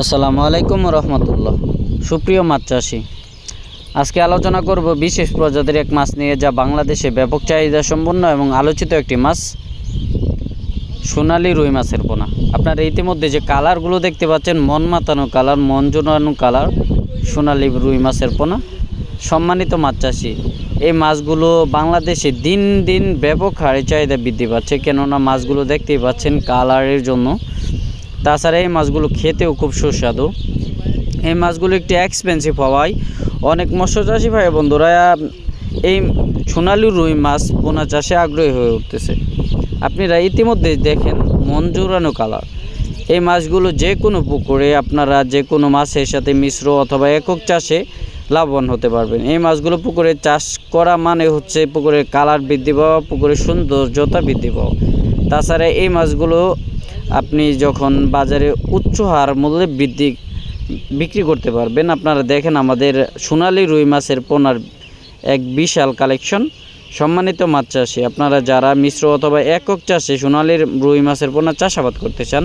আসসালামু আলাইকুম রহমতুল্লাহ। সুপ্রিয় মাছ চাষি, আজকে আলোচনা করব বিশেষ প্রজাতির এক মাছ নিয়ে, যা বাংলাদেশে ব্যাপক চাহিদা সম্পন্ন এবং আলোচিত একটি মাছ, সোনালী রুই মাছের পোনা। আপনারা ইতিমধ্যে যে কালারগুলো দেখতে পাচ্ছেন, মন মাতানো কালার, মন জোড়ানো কালার, সোনালী রুই মাছের পোনা। সম্মানিত মাছ চাষি, এই মাছগুলো বাংলাদেশে দিন দিন ব্যাপক হারে চাহিদা বৃদ্ধি পাচ্ছে, কেননা মাছগুলো দেখতেই পাচ্ছেন কালারের জন্য। তাছাড়া এই মাছগুলো খেতেও খুব সুস্বাদু। এই মাছগুলো একটু এক্সপেন্সিভ হওয়ায় অনেক মৎস্য চাষি ভাই বন্ধুরা এই সোনালী রুই মাছ পোনা চাষে আগ্রহী হয়ে উঠতেছে। আপনারা ইতিমধ্যে দেখেন মন জোড়ানো কালার। এই মাছগুলো যে কোনো পুকুরে আপনারা যে কোনো মাছের সাথে মিশ্র অথবা একক চাষে লাভবান হতে পারবেন। এই মাছগুলো পুকুরে চাষ করা মানে হচ্ছে পুকুরের কালার বৃদ্ধি পাওয়া, পুকুরের সৌন্দর্যতা বৃদ্ধি পাওয়া। তাছাড়া এই মাছগুলো আপনি যখন বাজারে উচ্চ হার মূল্যে বিক্রি করতে পারবেন। আপনারা দেখেন আমাদের সোনালী রুই মাছের পোনার এক বিশাল কালেকশন। সম্মানিত মাছ চাষি, আপনারা যারা মিশ্র অথবা একক চাষে সোনালী রুই মাছের পোনা চাষাবাদ করতে চান,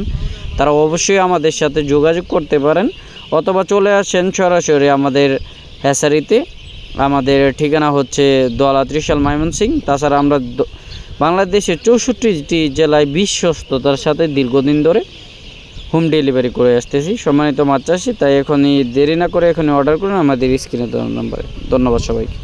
তারা অবশ্যই আমাদের সাথে যোগাযোগ করতে পারেন অথবা চলে আসেন সরাসরি আমাদের হ্যাচারিতে। আমাদের ঠিকানা হচ্ছে দোয়ালা ত্রিশাল ময়মনসিংহ। তাছাড়া আমরা বাংলাদেশের 64টি জেলায় বিশ্বস্ততার সাথে দীর্ঘদিন ধরে হোম ডেলিভারি করে আসতেছি। সম্মানিত মাছ চাষি, তাই এখনই দেরি না করে এখনই অর্ডার করুন আমাদের স্ক্রিনে দেওয়া নম্বরে। ধন্যবাদ সবাইকে।